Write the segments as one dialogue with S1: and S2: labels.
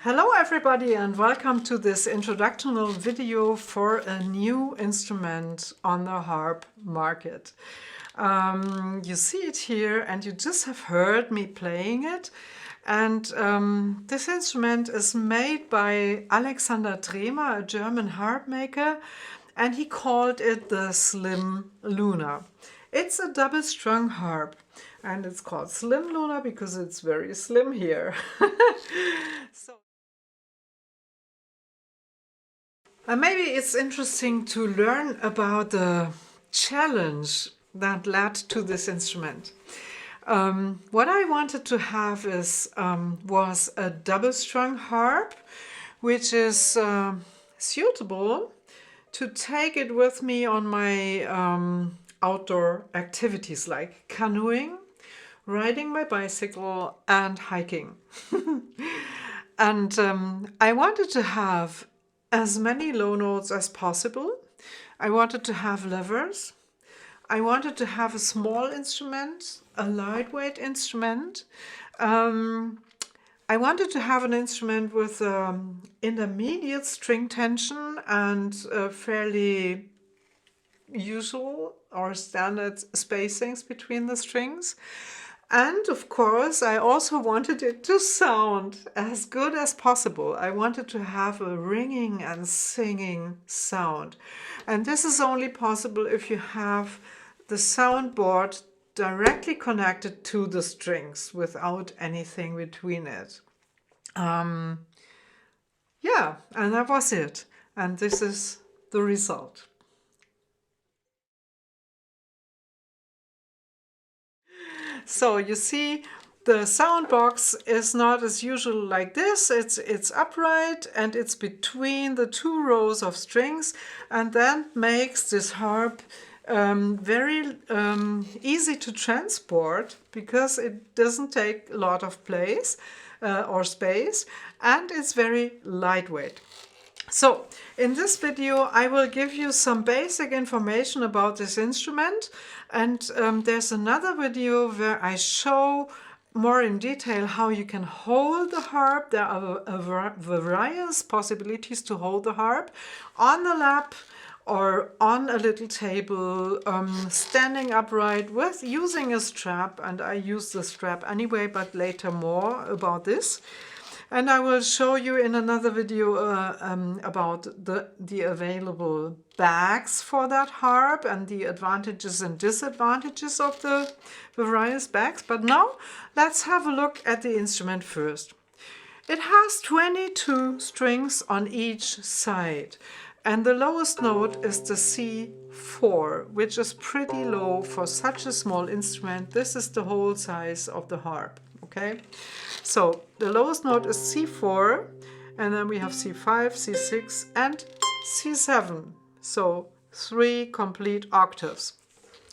S1: Hello everybody and welcome to this introductional video for a new instrument on the harp market. You see it here and you just have heard me playing it. And this instrument is made by Alexander Dremer, a German harp maker, and he called it the Slim Luna. It's a double-strung harp and it's called Slim Luna because it's very slim here. Maybe it's interesting to learn about the challenge that led to this instrument. What I wanted to have was a double-strung harp, which is suitable to take it with me on my outdoor activities like canoeing, riding my bicycle, and hiking. And I wanted to have as many low notes as possible. I wanted to have levers. I wanted to have a small instrument, a lightweight instrument. I wanted to have an instrument with intermediate string tension and fairly usual or standard spacings between the strings. And of course, I also wanted it to sound as good as possible. I wanted to have a ringing and singing sound. And this is only possible if you have the soundboard directly connected to the strings without anything between it. Yeah, and that was it. And this is the result. So you see, the sound box is not as usual like this. It's upright and it's between the two rows of strings, and that makes this harp very easy to transport because it doesn't take a lot of place or space, and it's very lightweight. So, in this video I will give you some basic information about this instrument, and there's another video where I show more in detail how you can hold the harp. There are various possibilities to hold the harp on the lap or on a little table, standing upright with using a strap, and I use the strap anyway, but later more about this. And I will show you in another video about the available bags for that harp and the advantages and disadvantages of the various bags. But now let's have a look at the instrument first. It has 22 strings on each side, and the lowest note is the C4, which is pretty low for such a small instrument. This is the whole size of the harp. Okay, so the lowest note is C4, and then we have C5, C6, and C7. So 3 complete octaves.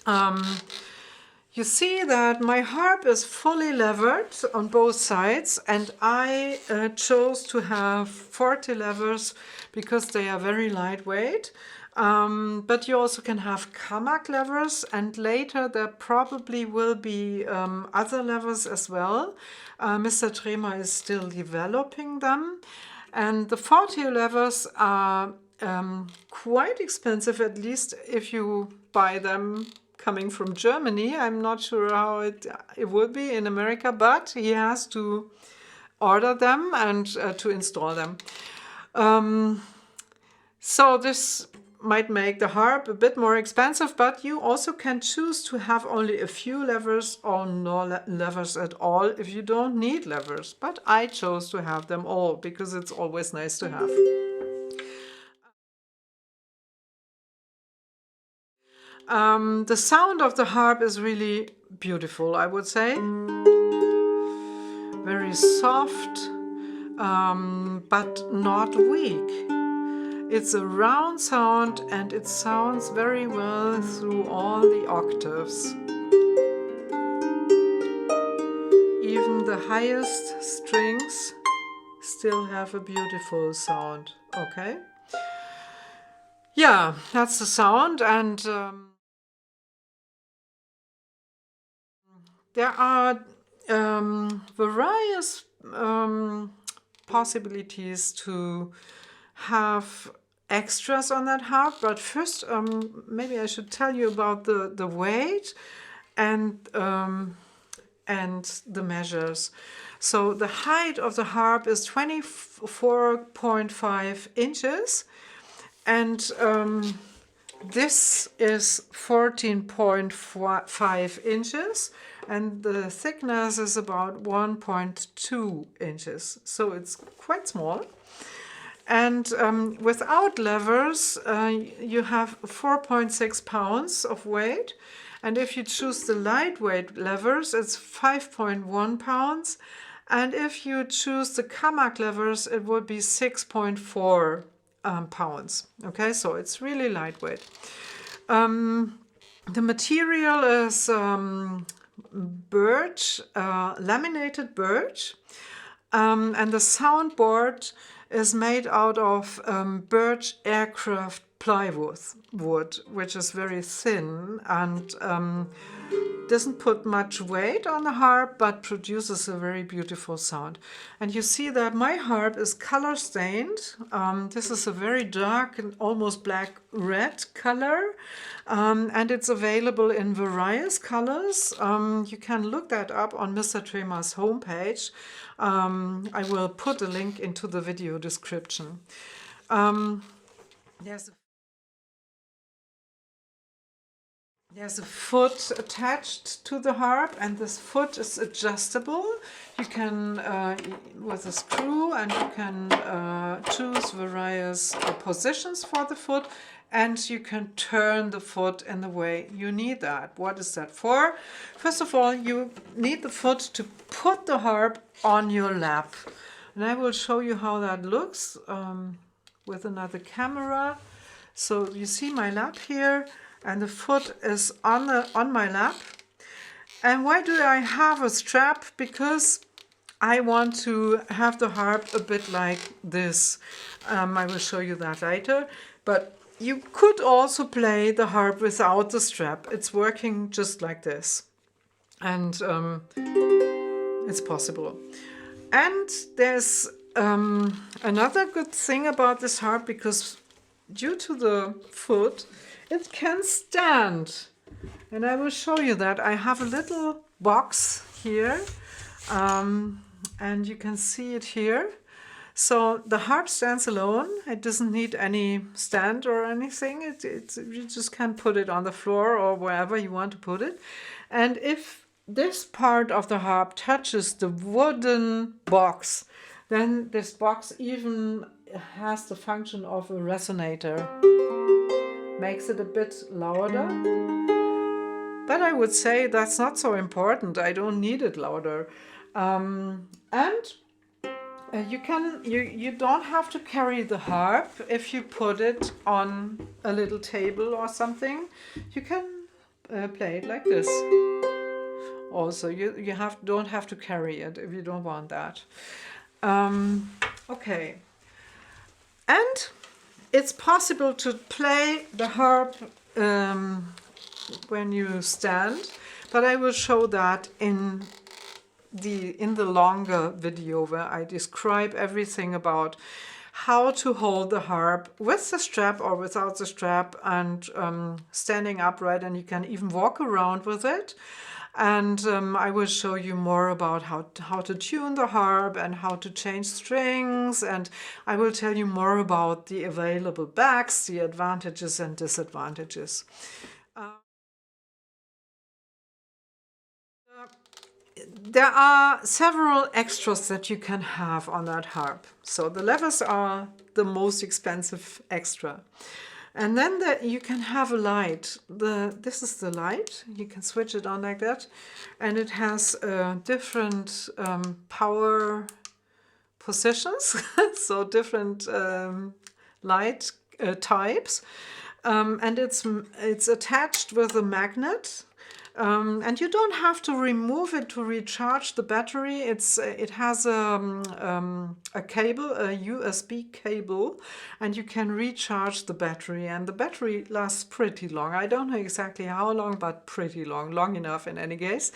S1: You see that my harp is fully levered on both sides, and I chose to have 40 levers because they are very lightweight. But you also can have Kamak levers, and later there probably will be other levers as well. Mr. Dremer is still developing them, and the 40 levers are quite expensive, at least if you buy them coming from Germany. I'm not sure how it will be in America, but he has to order them and to install them. So this might make the harp a bit more expensive, but you also can choose to have only a few levers or no levers at all if you don't need levers. But I chose to have them all because it's always nice to have. The sound of the harp is really beautiful, I would say. Very soft, but not weak. It's a round sound and it sounds very well through all the octaves. Even the highest strings still have a beautiful sound, okay? Yeah, that's the sound, and there are various possibilities to have extras on that harp, but first maybe I should tell you about the weight and the measures. So the height of the harp is 24.5 inches, and this is 14.5 inches, and the thickness is about 1.2 inches, so it's quite small. And without levers, you have 4.6 pounds of weight. And if you choose the lightweight levers, it's 5.1 pounds. And if you choose the Kamak levers, it would be 6.4 pounds. Okay, so it's really lightweight. The material is birch, laminated birch. And the soundboard is made out of birch aircraft plywood, which is very thin and doesn't put much weight on the harp, but produces a very beautiful sound. And you see that my harp is color stained. This is a very dark and almost black red color, and it's available in various colors. You can look that up on Mr. Trema's homepage. I will put a link into the video description. There's a foot attached to the harp, and this foot is adjustable. You can, with a screw, and you can choose various positions for the foot, and you can turn the foot in the way you need that. What is that for? First of all, you need the foot to put the harp on your lap. And I will show you how that looks with another camera. So you see my lap here, and the foot is on my lap. And why do I have a strap? Because I want to have the harp a bit like this. I will show you that later. But you could also play the harp without the strap. It's working just like this. And it's possible. And there's another good thing about this harp, because due to the foot, it can stand. And I will show you that. I have a little box here, and you can see it here. So the harp stands alone. It doesn't need any stand or anything. You just can put it on the floor or wherever you want to put it. And if this part of the harp touches the wooden box, then this box even has the function of a resonator. Makes it a bit louder. But I would say that's not so important. I don't need it louder. And you don't have to carry the harp if you put it on a little table or something. You can play it like this. Also, you don't have to carry it if you don't want that. Okay. And it's possible to play the harp when you stand, but I will show that in the longer video where I describe everything about how to hold the harp with the strap or without the strap, and standing upright, and you can even walk around with it. And I will show you more about how to tune the harp and how to change strings, and I will tell you more about the available backs, the advantages and disadvantages. There are several extras that you can have on that harp. So the levers are the most expensive extra. And then you can have a light. This is the light. You can switch it on like that. And it has different power positions, so different light types. And it's attached with a magnet. And you don't have to remove it to recharge the battery. It has a cable, a USB cable, and you can recharge the battery. And the battery lasts pretty long. I don't know exactly how long, but pretty long enough in any case.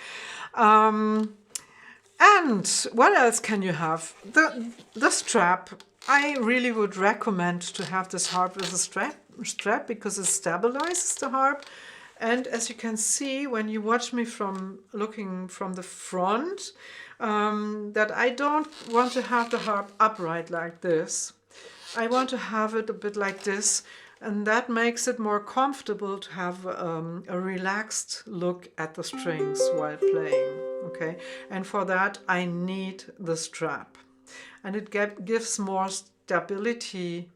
S1: And what else can you have? The strap. I really would recommend to have this harp with a strap because it stabilizes the harp. And as you can see when you watch me from looking from the front, that I don't want to have the harp upright like this. I want to have it a bit like this, and that makes it more comfortable to have a relaxed look at the strings while playing. Okay, and for that I need the strap, and it gives more stability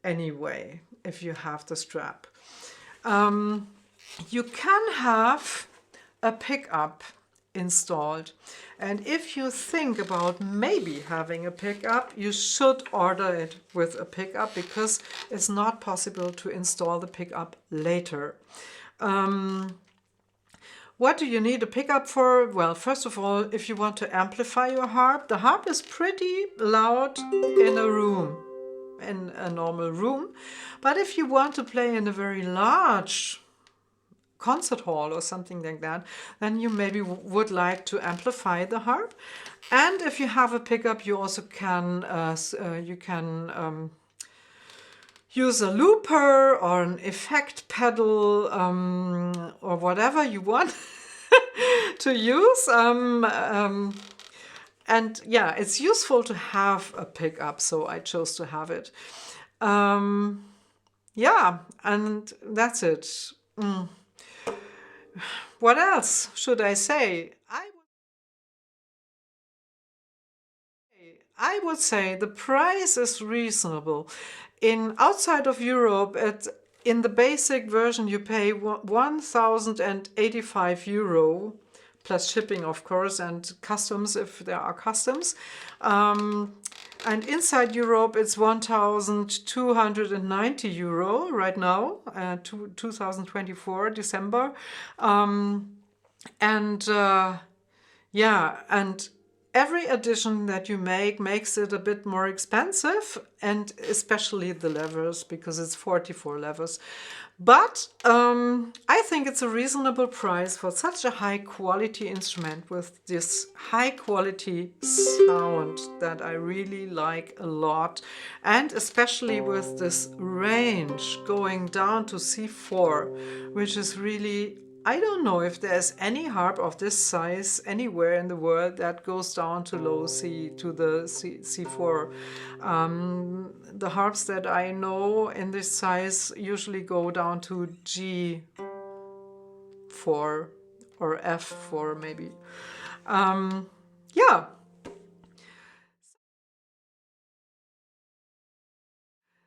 S1: anyway if you have the strap. You can have a pickup installed, and if you think about maybe having a pickup, you should order it with a pickup because it's not possible to install the pickup later. What do you need a pickup for? Well, first of all, if you want to amplify your harp, the harp is pretty loud in a room, in a normal room. But if you want to play in a very large concert hall or something like that, then you maybe would like to amplify the harp. And if you have a pickup, you also can use a looper or an effect pedal or whatever you want to use. And yeah, it's useful to have a pickup, so I chose to have it. Yeah, and that's it. What else should I say? I would say the price is reasonable. Outside of Europe, in the basic version, you pay 1,085 euro plus shipping, of course, and customs if there are customs. And inside Europe, it's 1,290 euro right now, 2024 December, yeah, and every addition that you make makes it a bit more expensive, and especially the levers, because it's 44 levers. But I think it's a reasonable price for such a high quality instrument with this high quality sound that I really like a lot, and especially with this range going down to C4, which is really, I don't know if there's any harp of this size anywhere in the world that goes down to low C, to the C4. The harps that I know in this size usually go down to G4 or F4 maybe. Yeah.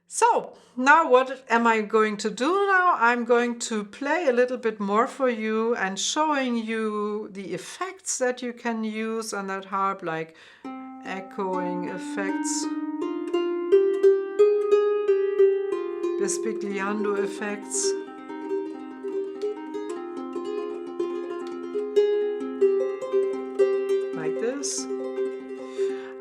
S1: So now what am I going to do now? I'm going to play a little bit more for you and showing you the effects that you can use on that harp, like echoing effects, Bespigliando effects. Like this.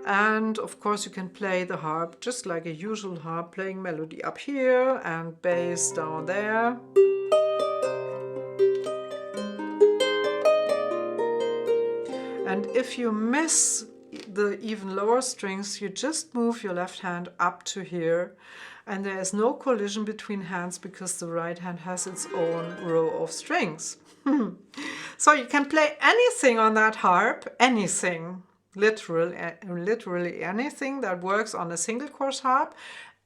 S1: And of course you can play the harp just like a usual harp, playing melody up here and bass down there. And if you miss the even lower strings, you just move your left hand up to here, and there is no collision between hands because the right hand has its own row of strings. So you can play anything on that harp, anything. Literally anything that works on a single course harp,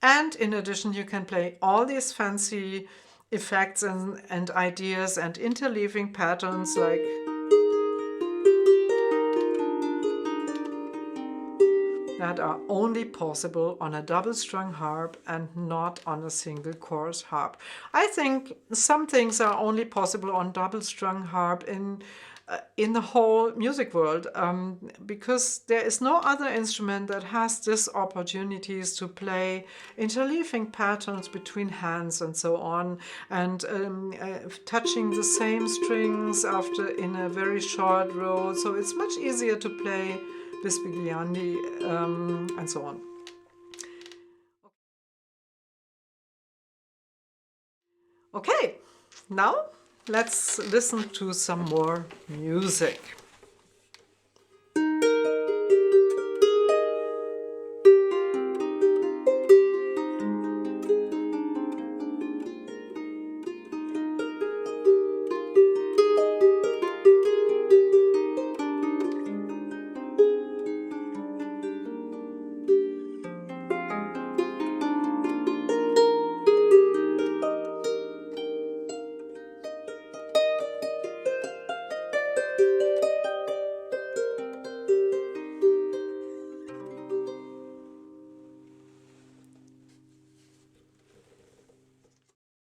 S1: and in addition you can play all these fancy effects and ideas and interleaving patterns like that are only possible on a double-strung harp and not on a single-course harp. I think some things are only possible on double-strung harp in the whole music world, because there is no other instrument that has this opportunities to play interleaving patterns between hands and so on, and touching the same strings after in a very short row. So it's much easier to play Bespigliandi and so on. Okay, now let's listen to some more music.